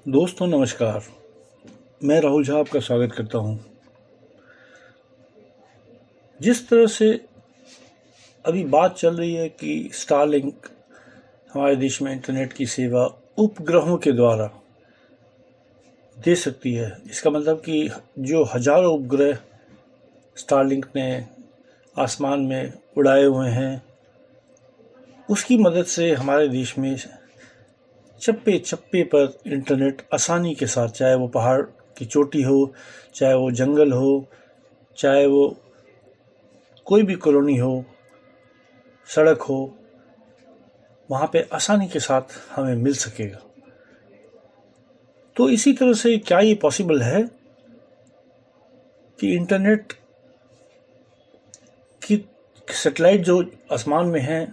दोस्तों नमस्कार। मैं राहुल झा आपका स्वागत करता हूं। जिस तरह से अभी बात चल रही है कि स्टारलिंक हमारे देश में इंटरनेट की सेवा उपग्रहों के द्वारा दे सकती है, इसका मतलब कि जो हजारों उपग्रह स्टारलिंक ने आसमान में उड़ाए हुए हैं, उसकी मदद से हमारे देश में चप्पे चप्पे पर इंटरनेट आसानी के साथ, चाहे वो पहाड़ की चोटी हो, चाहे वो जंगल हो, चाहे वो कोई भी कॉलोनी हो, सड़क हो, वहाँ पे आसानी के साथ हमें मिल सकेगा। तो इसी तरह से क्या ये पॉसिबल है कि इंटरनेट की सैटेलाइट जो आसमान में हैं,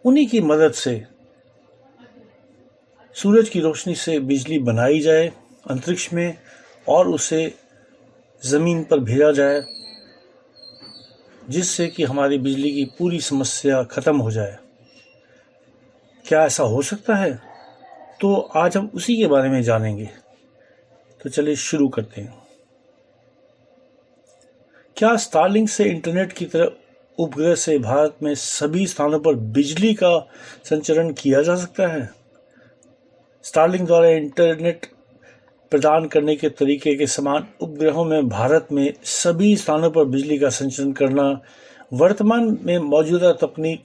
उन्हीं की मदद से सूरज की रोशनी से बिजली बनाई जाए अंतरिक्ष में और उसे ज़मीन पर भेजा जाए, जिससे कि हमारी बिजली की पूरी समस्या ख़त्म हो जाए। क्या ऐसा हो सकता है? तो आज हम उसी के बारे में जानेंगे। तो चलिए शुरू करते हैं। क्या स्टारलिंक से इंटरनेट की तरह उपग्रह से भारत में सभी स्थानों पर बिजली का संचरण किया जा सकता है? स्टारलिंक द्वारा इंटरनेट प्रदान करने के तरीके के समान उपग्रहों में भारत में सभी स्थानों पर बिजली का संचरण करना वर्तमान में मौजूदा तकनीक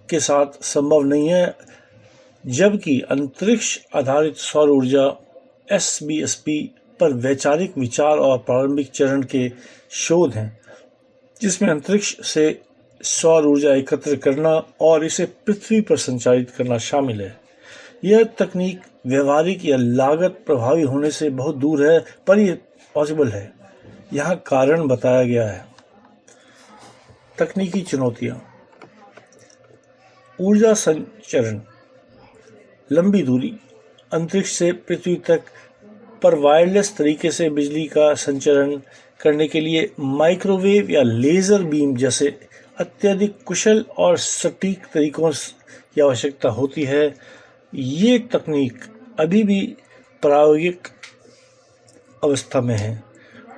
के साथ संभव नहीं है, जबकि अंतरिक्ष आधारित सौर ऊर्जा SBSP पर वैचारिक विचार और प्रारंभिक चरण के शोध हैं, जिसमें अंतरिक्ष से सौर ऊर्जा एकत्र करना और इसे पृथ्वी पर संचारित करना शामिल है। यह तकनीक व्यवहारिक या लागत प्रभावी होने से बहुत दूर है, पर यह पॉसिबल है। यहाँ कारण बताया गया है। तकनीकी चुनौतियाँ। ऊर्जा संचरण। लंबी दूरी अंतरिक्ष से पृथ्वी तक पर वायरलेस तरीके से बिजली का संचरण करने के लिए माइक्रोवेव या लेज़र बीम जैसे अत्यधिक कुशल और सटीक तरीकों की आवश्यकता होती है। ये तकनीक अभी भी प्रायोगिक अवस्था में है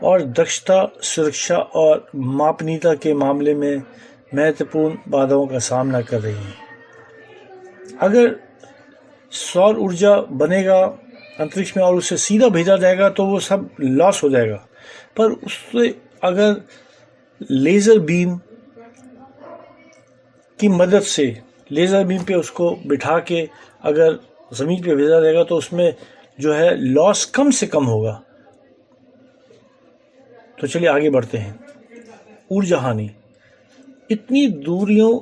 और दक्षता, सुरक्षा और मापनीयता के मामले में महत्वपूर्ण बाधाओं का सामना कर रही है। अगर सौर ऊर्जा बनेगा अंतरिक्ष में और उसे सीधा भेजा जाएगा तो वो सब लॉस हो जाएगा, पर उससे अगर लेज़र बीम की मदद से लेज़र बीम पे उसको बिठा के अगर ज़मीन पे भेजा जाएगा तो उसमें जो है लॉस कम से कम होगा। तो चलिए आगे बढ़ते हैं। ऊर्जा हानि। इतनी दूरियों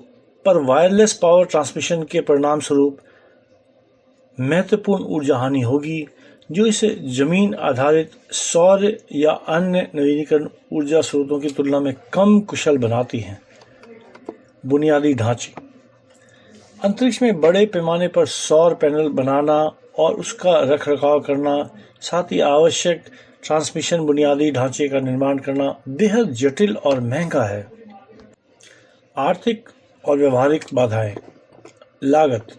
पर वायरलेस पावर ट्रांसमिशन के परिणाम स्वरूप महत्वपूर्ण ऊर्जा हानि होगी, जो इसे जमीन आधारित सौर या अन्य नवीनीकरण ऊर्जा स्रोतों की तुलना में कम कुशल बनाती हैं। बुनियादी ढांचे। अंतरिक्ष में बड़े पैमाने पर सौर पैनल बनाना और उसका रखरखाव करना, साथ ही आवश्यक ट्रांसमिशन बुनियादी ढांचे का निर्माण करना बेहद जटिल और महंगा है। आर्थिक और व्यवहारिक बाधाएं। लागत।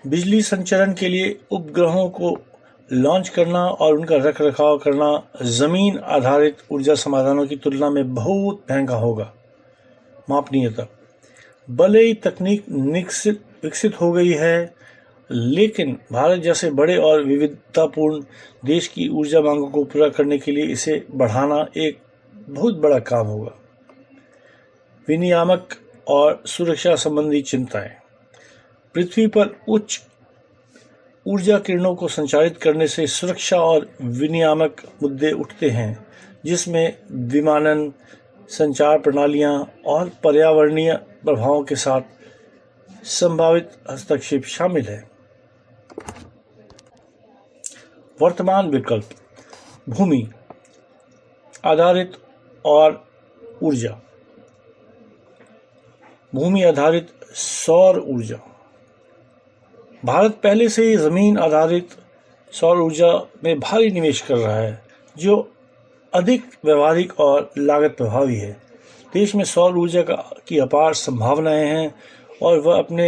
बिजली संचरण के लिए उपग्रहों को लॉन्च करना और उनका रखरखाव करना जमीन आधारित ऊर्जा समाधानों की तुलना में बहुत महंगा होगा। मापनीयता। भले ही तकनीक विकसित हो गई है, लेकिन भारत जैसे बड़े और विविधतापूर्ण देश की ऊर्जा मांगों को पूरा करने के लिए इसे बढ़ाना एक बहुत बड़ा काम होगा। विनियामक और सुरक्षा संबंधी चिंताएं। पृथ्वी पर उच्च ऊर्जा किरणों को संचारित करने से सुरक्षा और विनियामक मुद्दे उठते हैं, जिसमें विमानन, संचार प्रणालियां और पर्यावरणीय प्रभावों के साथ संभावित हस्तक्षेप शामिल है। वर्तमान विकल्प। भूमि आधारित और ऊर्जा। भूमि आधारित सौर ऊर्जा। भारत पहले से ही जमीन आधारित सौर ऊर्जा में भारी निवेश कर रहा है, जो अधिक व्यवहारिक और लागत प्रभावी है। देश में सौर ऊर्जा की अपार संभावनाएं हैं और वह अपने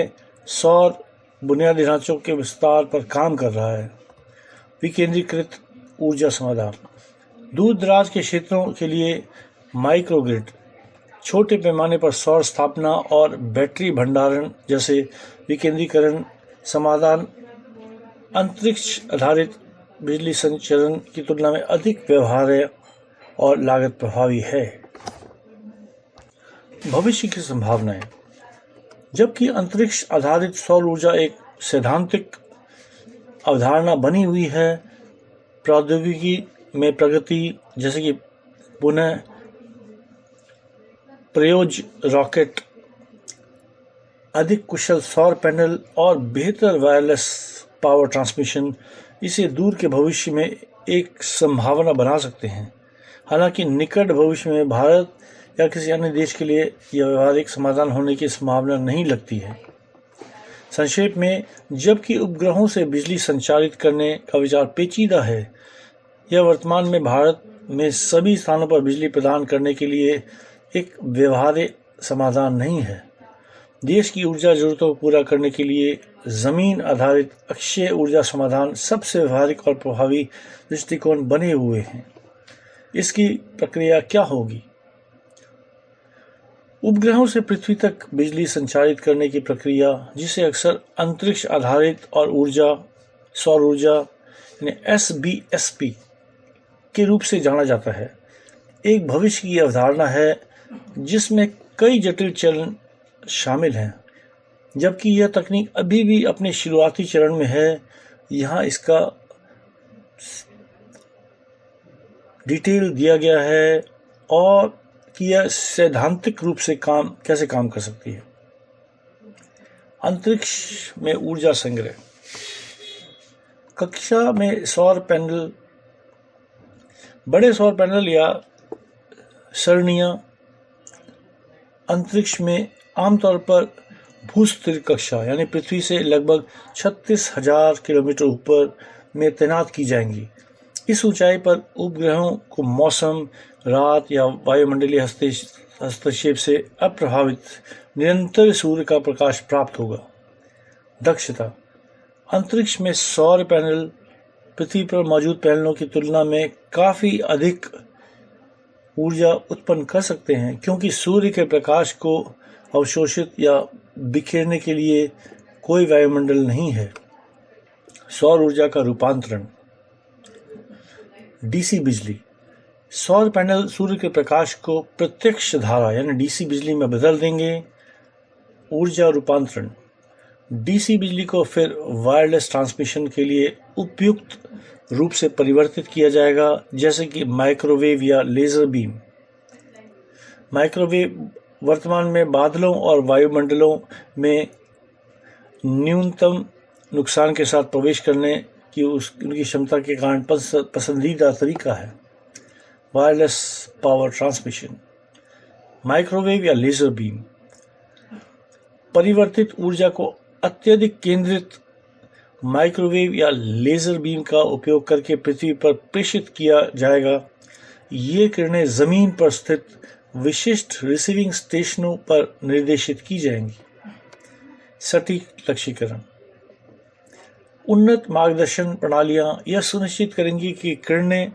सौर बुनियादी ढांचों के विस्तार पर काम कर रहा है। विकेंद्रीकृत ऊर्जा समाधान। दूर दराज के क्षेत्रों के लिए माइक्रोग्रिड, छोटे पैमाने पर सौर स्थापना और बैटरी भंडारण जैसे विकेंद्रीकरण समाधान अंतरिक्ष आधारित बिजली संचरण की तुलना में अधिक व्यवहार्य और लागत प्रभावी है। भविष्य की संभावनाएं। जबकि अंतरिक्ष आधारित सौर ऊर्जा एक सैद्धांतिक अवधारणा बनी हुई है, प्रौद्योगिकी में प्रगति जैसे कि पुनः प्रयोज्य रॉकेट, अधिक कुशल सौर पैनल और बेहतर वायरलेस पावर ट्रांसमिशन इसे दूर के भविष्य में एक संभावना बना सकते हैं। हालांकि निकट भविष्य में भारत या किसी अन्य देश के लिए यह व्यवहारिक समाधान होने की संभावना नहीं लगती है। संक्षेप में, जबकि उपग्रहों से बिजली संचालित करने का विचार पेचीदा है, यह वर्तमान में भारत में सभी स्थानों पर बिजली प्रदान करने के लिए एक व्यवहार्य समाधान नहीं है। देश की ऊर्जा जरूरतों को पूरा करने के लिए जमीन आधारित अक्षय ऊर्जा समाधान सबसे व्यवहारिक और प्रभावी दृष्टिकोण बने हुए हैं। इसकी प्रक्रिया क्या होगी? उपग्रहों से पृथ्वी तक बिजली संचारित करने की प्रक्रिया, जिसे अक्सर अंतरिक्ष आधारित और सौर ऊर्जा SBSP के रूप से जाना जाता है, एक भविष्य की अवधारणा है जिसमें कई जटिल चरण शामिल हैं। जबकि यह तकनीक अभी भी अपने शुरुआती चरण में है, यहाँ इसका डिटेल दिया गया है और कि यह सैद्धांतिक रूप से कैसे काम कर सकती है। अंतरिक्ष में ऊर्जा संग्रह। कक्षा में सौर पैनल, बड़े सौर पैनल या सरणियां अंतरिक्ष में आमतौर पर भूस्थिर कक्षा यानी पृथ्वी से लगभग 36,000 किलोमीटर ऊपर में तैनात की जाएंगी। इस ऊंचाई पर उपग्रहों को मौसम, रात या वायुमंडलीय हस्तक्षेप से अप्रभावित निरंतर सूर्य का प्रकाश प्राप्त होगा। दक्षता। अंतरिक्ष में सौर पैनल पृथ्वी पर मौजूद पैनलों की तुलना में काफ़ी अधिक ऊर्जा उत्पन्न कर सकते हैं, क्योंकि सूर्य के प्रकाश को अवशोषित या बिखेरने के लिए कोई वायुमंडल नहीं है। सौर ऊर्जा का रूपांतरण। डीसी बिजली। सौर पैनल सूर्य के प्रकाश को प्रत्यक्ष धारा यानी डीसी बिजली में बदल देंगे। ऊर्जा रूपांतरण। डीसी बिजली को फिर वायरलेस ट्रांसमिशन के लिए उपयुक्त रूप से परिवर्तित किया जाएगा, जैसे कि माइक्रोवेव या लेजर बीम। माइक्रोवेव वर्तमान में बादलों और वायुमंडलों में न्यूनतम नुकसान के साथ प्रवेश करने की उनकी क्षमता के कारण पसंदीदा तरीका है। Wireless power transmission. माइक्रोवेव या लेजर बीम। परिवर्तित ऊर्जा को अत्यधिक केंद्रित माइक्रोवेव या लेजर बीम का उपयोग करके पृथ्वी पर प्रेषित किया जाएगा। ये किरणें जमीन पर स्थित विशिष्ट रिसीविंग स्टेशनों पर निर्देशित की जाएंगी। सटीक लक्ष्यीकरण। उन्नत मार्गदर्शन प्रणालियां यह सुनिश्चित करेंगी कि किरणें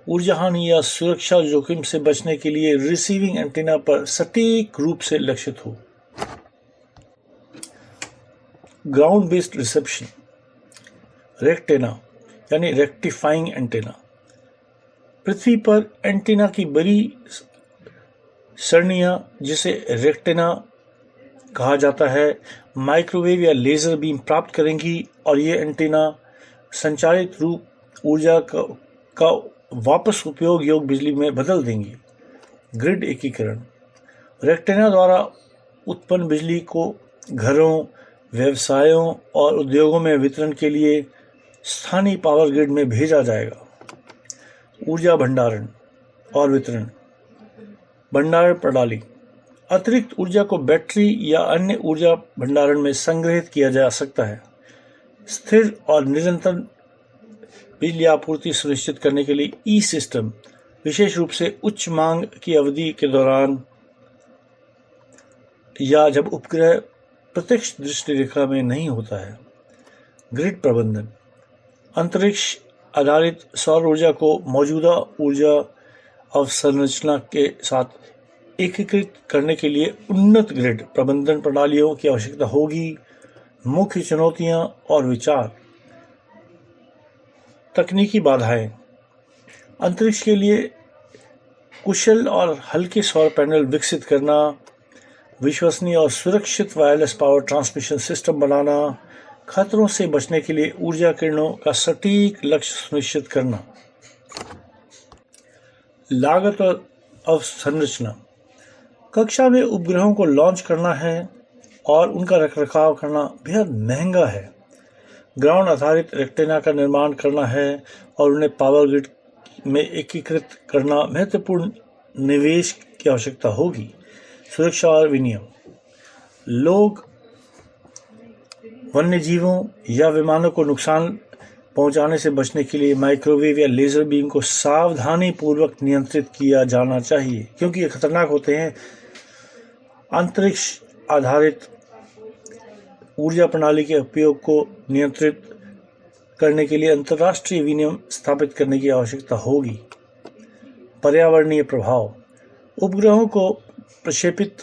ऊर्जा हानि या सुरक्षा जोखिम से बचने के लिए रिसीविंग एंटीना पर सटीक रूप से लक्षित हो। Ground based reception. रेक्टेना यानी रेक्टिफाइंग एंटेना। पृथ्वी पर एंटीना की बड़ी सरणियां, जिसे रेक्टेना कहा जाता है, माइक्रोवेव या लेजर बीम प्राप्त करेंगी और ये एंटीना संचालित रूप ऊर्जा का वापस उपयोग योग्य बिजली में बदल देंगी। ग्रिड एकीकरण। रेक्टेना द्वारा उत्पन्न बिजली को घरों, व्यवसायों और उद्योगों में वितरण के लिए स्थानीय पावर ग्रिड में भेजा जाएगा। ऊर्जा भंडारण और वितरण। भंडारण प्रणाली। अतिरिक्त ऊर्जा को बैटरी या अन्य ऊर्जा भंडारण में संग्रहित किया जा सकता है। स्थिर और निरंतर बिजली आपूर्ति सुनिश्चित करने के लिए ई सिस्टम, विशेष रूप से उच्च मांग की अवधि के दौरान या जब उपग्रह प्रत्यक्ष दृष्टि रेखा में नहीं होता है। ग्रिड प्रबंधन। अंतरिक्ष आधारित सौर ऊर्जा को मौजूदा ऊर्जा अवसंरचना के साथ एकीकृत करने के लिए उन्नत ग्रिड प्रबंधन प्रणालियों की आवश्यकता होगी। मुख्य चुनौतियां और विचार। तकनीकी बाधाएं। अंतरिक्ष के लिए कुशल और हल्के सौर पैनल विकसित करना, विश्वसनीय और सुरक्षित वायरलेस पावर ट्रांसमिशन सिस्टम बनाना, खतरों से बचने के लिए ऊर्जा किरणों का सटीक लक्ष्य सुनिश्चित करना। लागत और अवसंरचना। कक्षा में उपग्रहों को लॉन्च करना है और उनका रखरखाव करना बेहद महंगा है। ग्राउंड आधारित रेक्टेना का निर्माण करना है और उन्हें पावर ग्रिड में एकीकृत करना महत्वपूर्ण निवेश की आवश्यकता होगी। सुरक्षा और विनियम। लोग, वन्यजीवों या विमानों को नुकसान पहुंचाने से बचने के लिए माइक्रोवेव या लेजर बीम को सावधानी पूर्वक नियंत्रित किया जाना चाहिए, क्योंकि ये खतरनाक होते हैं। अंतरिक्ष आधारित ऊर्जा प्रणाली के उपयोग को नियंत्रित करने के लिए अंतर्राष्ट्रीय विनियम स्थापित करने की आवश्यकता होगी। पर्यावरणीय प्रभाव। उपग्रहों को प्रक्षेपित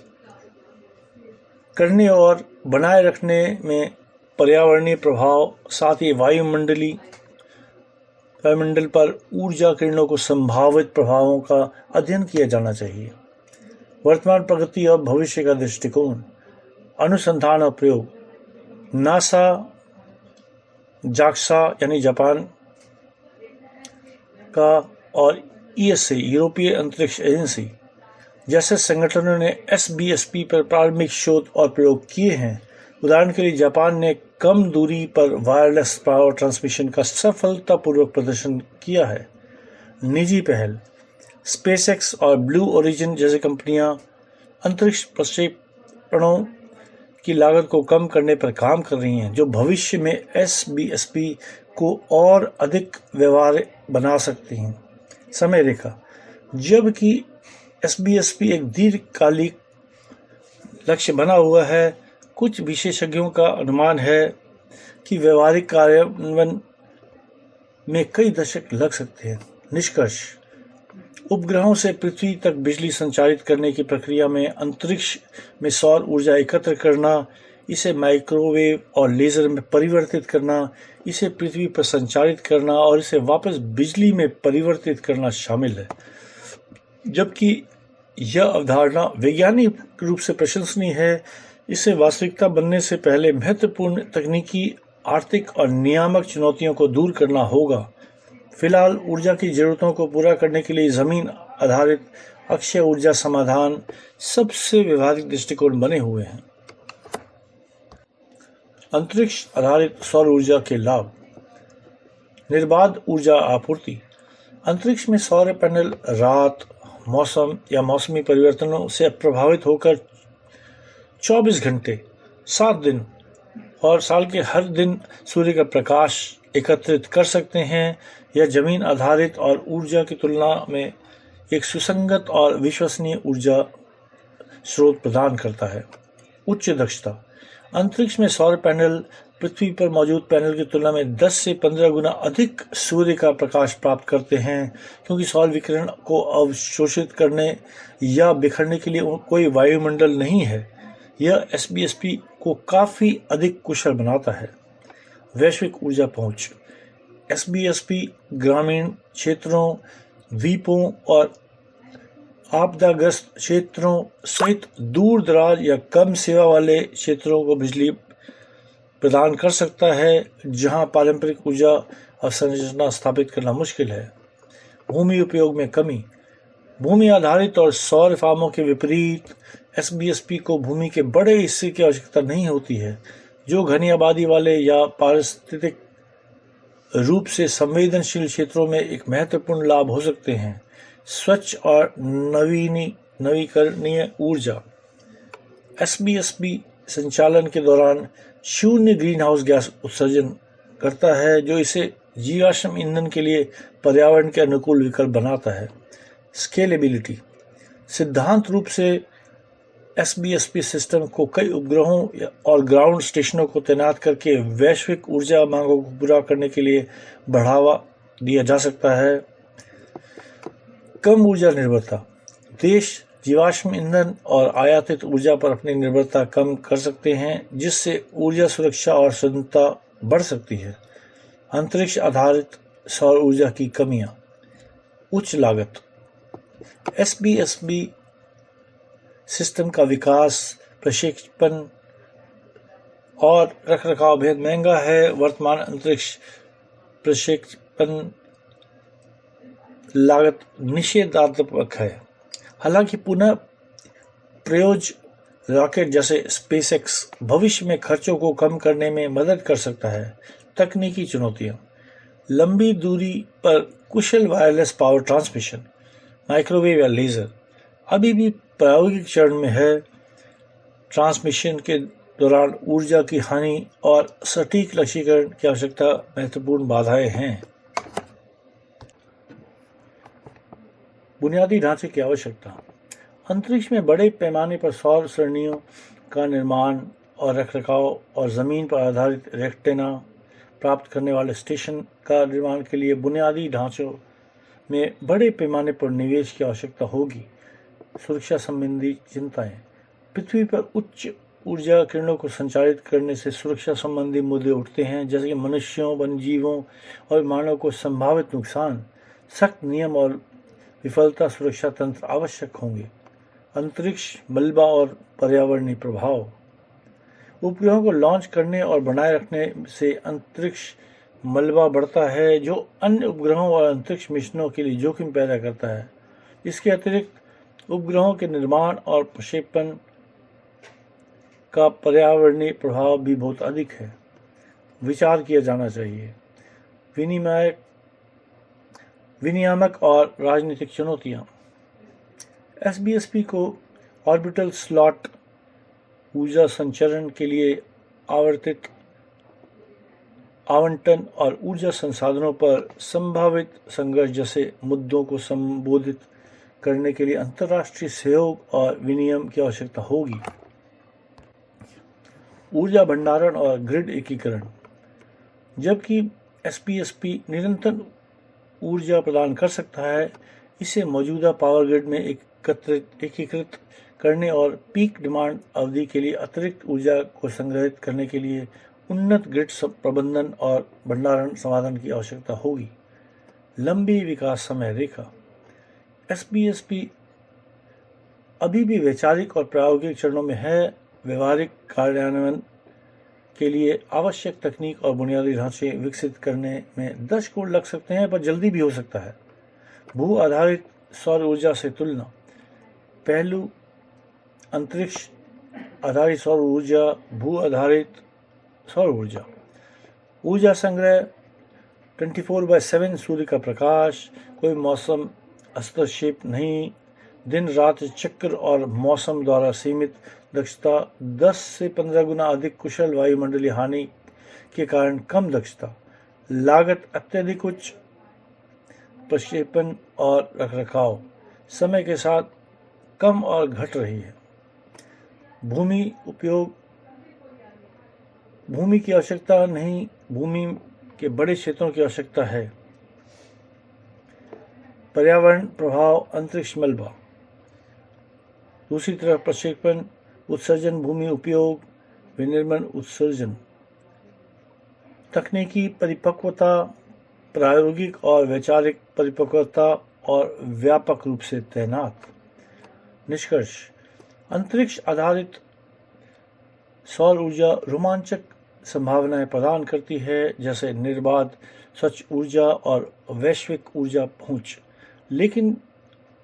करने और बनाए रखने में पर्यावरणीय प्रभाव, साथ ही वायुमंडल पर ऊर्जा किरणों को संभावित प्रभावों का अध्ययन किया जाना चाहिए। वर्तमान प्रगति और भविष्य का दृष्टिकोण। अनुसंधान और प्रयोग। नासा, जाक्सा यानी जापान का और ESA यूरोपीय अंतरिक्ष एजेंसी जैसे संगठनों ने SBSP पर प्रारंभिक शोध और प्रयोग किए हैं। उदाहरण के लिए जापान ने कम दूरी पर वायरलेस पावर ट्रांसमिशन का सफलतापूर्वक प्रदर्शन किया है। निजी पहल। स्पेसएक्स और ब्लू ओरिजिन जैसी कंपनियां अंतरिक्ष प्रक्षेपणों की लागत को कम करने पर काम कर रही हैं, जो भविष्य में SBSP को और अधिक व्यवहार्य बना सकती हैं। समय रेखा। जबकि SBSP एक दीर्घकालिक लक्ष्य बना हुआ है, कुछ विशेषज्ञों का अनुमान है कि व्यवहारिक कार्यान्वयन में कई दशक लग सकते हैं। निष्कर्ष। उपग्रहों से पृथ्वी तक बिजली संचारित करने की प्रक्रिया में अंतरिक्ष में सौर ऊर्जा एकत्र करना, इसे माइक्रोवेव और लेजर में परिवर्तित करना, इसे पृथ्वी पर संचारित करना और इसे वापस बिजली में परिवर्तित करना शामिल है। जबकि यह अवधारणा वैज्ञानिक रूप से प्रशंसनीय है, इसे वास्तविकता बनने से पहले महत्वपूर्ण तकनीकी, आर्थिक और नियामक चुनौतियों को दूर करना होगा। फिलहाल ऊर्जा की जरूरतों को पूरा करने के लिए जमीन आधारित अक्षय ऊर्जा समाधान सबसे व्यवहारिक दृष्टिकोण बने हुए हैं। अंतरिक्ष आधारित सौर ऊर्जा के लाभ। निर्बाध ऊर्जा आपूर्ति। अंतरिक्ष में सौर पैनल रात, मौसम या मौसमी परिवर्तनों से प्रभावित होकर 24 घंटे, 7 दिन और साल के हर दिन सूर्य का प्रकाश एकत्रित कर सकते हैं। यह जमीन आधारित और ऊर्जा की तुलना में एक सुसंगत और विश्वसनीय ऊर्जा स्रोत प्रदान करता है। उच्च दक्षता। अंतरिक्ष में सौर पैनल पृथ्वी पर मौजूद पैनल की तुलना में 10 से 15 गुना अधिक सूर्य का प्रकाश प्राप्त करते हैं, क्योंकि सौर विकिरण को अवशोषित करने या बिखरने के लिए कोई वायुमंडल नहीं है। यह SBSP को काफ़ी अधिक कुशल बनाता है। वैश्विक ऊर्जा पहुंच। SBSP ग्रामीण क्षेत्रों, द्वीपों और आपदाग्रस्त क्षेत्रों सहित दूर दराज या कम सेवा वाले क्षेत्रों को बिजली प्रदान कर सकता है, जहां पारंपरिक ऊर्जा अवसंरचना स्थापित करना मुश्किल है। भूमि उपयोग में कमी। भूमि आधारित और सौर फार्मों के विपरीत SBSP को भूमि के बड़े हिस्से की आवश्यकता नहीं होती है, जो घनी आबादी वाले या पारिस्थितिक रूप से संवेदनशील क्षेत्रों में एक महत्वपूर्ण लाभ हो सकते हैं। स्वच्छ और नवीकरणीय ऊर्जा। SBSP संचालन के दौरान शून्य ग्रीन हाउस गैस उत्सर्जन करता है, जो इसे जीवाश्म ईंधन के लिए पर्यावरण के अनुकूल विकल्प बनाता है। स्केलेबिलिटी। सिद्धांत रूप से SBSP सिस्टम को कई उपग्रहों और ग्राउंड स्टेशनों को तैनात करके वैश्विक ऊर्जा मांगों को पूरा करने के लिए बढ़ावा दिया जा सकता है। कम ऊर्जा निर्भरता। देश जीवाश्म ईंधन और आयातित ऊर्जा पर अपनी निर्भरता कम कर सकते हैं, जिससे ऊर्जा सुरक्षा और स्वतंत्रता बढ़ सकती है। अंतरिक्ष आधारित सौर ऊर्जा की कमियां। उच्च लागत। एसबीएसबी सिस्टम का विकास, प्रक्षेपण और रखरखाव बेहद महंगा है। वर्तमान अंतरिक्ष प्रक्षेपण लागत निषेधात्मक है। हालांकि पुनः प्रयोज्य रॉकेट जैसे स्पेसएक्स भविष्य में खर्चों को कम करने में मदद कर सकता है। तकनीकी चुनौतियां। लंबी दूरी पर कुशल वायरलेस पावर ट्रांसमिशन, माइक्रोवेव या लेजर अभी भी प्रायोगिक चरण में है। ट्रांसमिशन के दौरान ऊर्जा की हानि और सटीक लक्ष्यीकरण की आवश्यकता महत्वपूर्ण बाधाएं हैं। बुनियादी ढांचे की आवश्यकता। अंतरिक्ष में बड़े पैमाने पर सौर सरणियों का निर्माण और रखरखाव और जमीन पर आधारित रेक्टेना प्राप्त करने वाले स्टेशन का निर्माण के लिए बुनियादी ढांचों में बड़े पैमाने पर निवेश की आवश्यकता होगी। सुरक्षा संबंधी चिंताएं। पृथ्वी पर उच्च ऊर्जा किरणों को संचारित करने से सुरक्षा संबंधी मुद्दे उठते हैं, जैसे कि मनुष्यों, वन्यजीवों और विमानों को संभावित नुकसान। सख्त नियम और विफलता सुरक्षा तंत्र आवश्यक होंगे। अंतरिक्ष मलबा और पर्यावरणीय प्रभाव। उपग्रहों को लॉन्च करने और बनाए रखने से अंतरिक्ष मलबा बढ़ता है, जो अन्य उपग्रहों और अंतरिक्ष मिशनों के लिए जोखिम पैदा करता है। इसके अतिरिक्त उपग्रहों के निर्माण और प्रक्षेपण का पर्यावरणीय प्रभाव भी बहुत अधिक है। विचार किया जाना चाहिए। विनियामक और राजनीतिक चुनौतियां। एसबीएसपी को ऑर्बिटल स्लॉट, ऊर्जा संचरण के लिए आवर्तित आवंटन और ऊर्जा संसाधनों पर संभावित संघर्ष जैसे मुद्दों को संबोधित करने के लिए अंतर्राष्ट्रीय सहयोग और विनियम की आवश्यकता होगी। ऊर्जा भंडारण और ग्रिड एकीकरण। जबकि एसपीएसपी निरंतर ऊर्जा प्रदान कर सकता है, इसे मौजूदा पावर ग्रिड में एकीकृत करने और पीक डिमांड अवधि के लिए अतिरिक्त ऊर्जा को संग्रहित करने के लिए उन्नत ग्रिड प्रबंधन और भंडारण समाधान की आवश्यकता होगी। लंबी विकास समय रेखा। एसबीएसपी अभी भी वैचारिक और प्रायोगिक चरणों में है। व्यवहारिक कार्यान्वयन के लिए आवश्यक तकनीक और बुनियादी ढांचे विकसित करने में दशकों लग सकते हैं, पर जल्दी भी हो सकता है। भू आधारित सौर ऊर्जा से तुलना। पहलू अंतरिक्ष आधारित सौर ऊर्जा, भू आधारित सौर ऊर्जा। ऊर्जा संग्रह 24/7 सूर्य का प्रकाश, कोई मौसम हस्तक्षेप नहीं, दिन रात चक्र और मौसम द्वारा सीमित दक्षता, 10 से 15 गुना अधिक कुशल वायुमंडलीय हानि के कारण कम दक्षता, लागत अत्यधिक उच्च, प्रक्षेपण और रखरखाव समय के साथ कम और घट रही है। भूमि उपयोग। भूमि की आवश्यकता नहीं, भूमि के बड़े क्षेत्रों की आवश्यकता है। पर्यावरण प्रभाव, अंतरिक्ष मलबा। दूसरी तरफ प्रक्षेपण, उत्सर्जन, भूमि उपयोग, विनिर्माण, उत्सर्जन। तकनीकी परिपक्वता, प्रायोगिक और वैचारिक परिपक्वता और व्यापक रूप से तैनात। निष्कर्ष। अंतरिक्ष आधारित सौर ऊर्जा रोमांचक संभावनाएं प्रदान करती है, जैसे निर्बाध स्वच्छ ऊर्जा और वैश्विक ऊर्जा पहुंच, लेकिन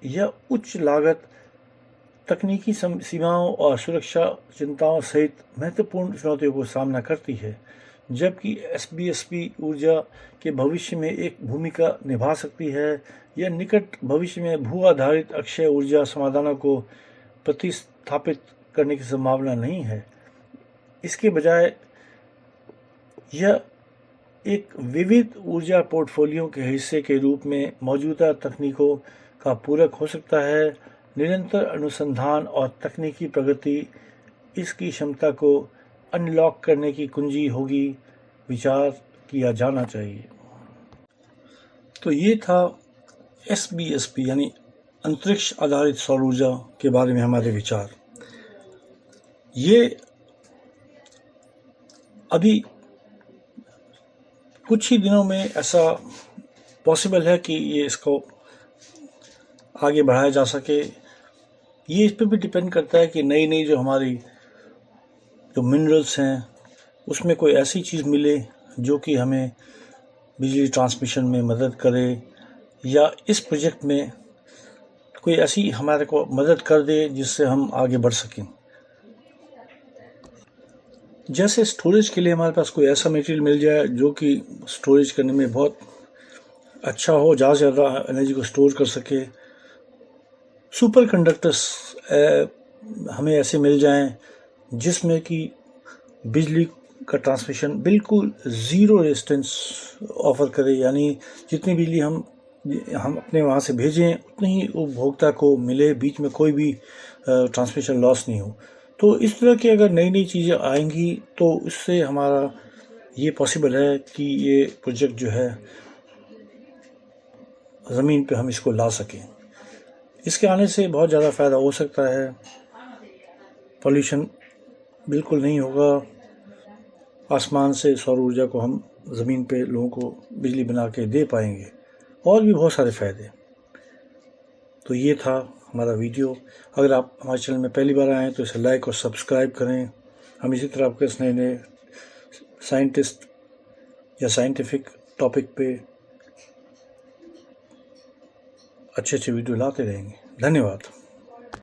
यह उच्च लागत, तकनीकी सीमाओं और सुरक्षा चिंताओं सहित महत्वपूर्ण चुनौतियों को सामना करती है। जबकि एसबीएसपी ऊर्जा के भविष्य में एक भूमिका निभा सकती है, यह निकट भविष्य में भू आधारित अक्षय ऊर्जा समाधानों को प्रतिस्थापित करने की संभावना नहीं है। इसके बजाय यह एक विविध ऊर्जा पोर्टफोलियो के हिस्से के रूप में मौजूदा तकनीकों का पूरक हो सकता है। निरंतर अनुसंधान और तकनीकी प्रगति इसकी क्षमता को अनलॉक करने की कुंजी होगी। विचार किया जाना चाहिए। तो ये था SBSP यानी अंतरिक्ष आधारित सौर ऊर्जा के बारे में हमारे विचार। ये अभी कुछ ही दिनों में ऐसा पॉसिबल है कि ये इसको आगे बढ़ाया जा सके। ये इस पर भी डिपेंड करता है कि नई नई जो हमारी जो मिनरल्स हैं उसमें कोई ऐसी चीज़ मिले जो कि हमें बिजली ट्रांसमिशन में मदद करे, या इस प्रोजेक्ट में कोई ऐसी हमारे को मदद कर दे जिससे हम आगे बढ़ सकें। जैसे स्टोरेज के लिए हमारे पास कोई ऐसा मटेरियल मिल जाए जो कि स्टोरेज करने में बहुत अच्छा हो, ज़्यादा से ज़्यादा एनर्जी को स्टोर कर सके। सुपर कंडक्टर्स हमें ऐसे मिल जाएं जिसमें कि बिजली का ट्रांसमिशन बिल्कुल ज़ीरो रेजिस्टेंस ऑफ़र करे, यानी जितनी बिजली हम अपने वहाँ से भेजें उतनी ही उपभोक्ता को मिले, बीच में कोई भी ट्रांसमिशन लॉस नहीं हो। तो इस तरह की अगर नई नई चीज़ें आएंगी तो इससे हमारा ये पॉसिबल है कि ये प्रोजेक्ट जो है ज़मीन पे हम इसको ला सकें। इसके आने से बहुत ज़्यादा फ़ायदा हो सकता है, पॉल्यूशन बिल्कुल नहीं होगा, आसमान से सौर ऊर्जा को हम ज़मीन पे लोगों को बिजली बना के दे पाएंगे, और भी बहुत सारे फ़ायदे। तो ये था हमारा वीडियो। अगर आप हमारे चैनल में पहली बार आए हैं तो इसे लाइक और सब्सक्राइब करें। हम इसी तरह आपके नए नए साइंटिस्ट या साइंटिफिक टॉपिक पे अच्छे अच्छे वीडियो लाते रहेंगे। धन्यवाद।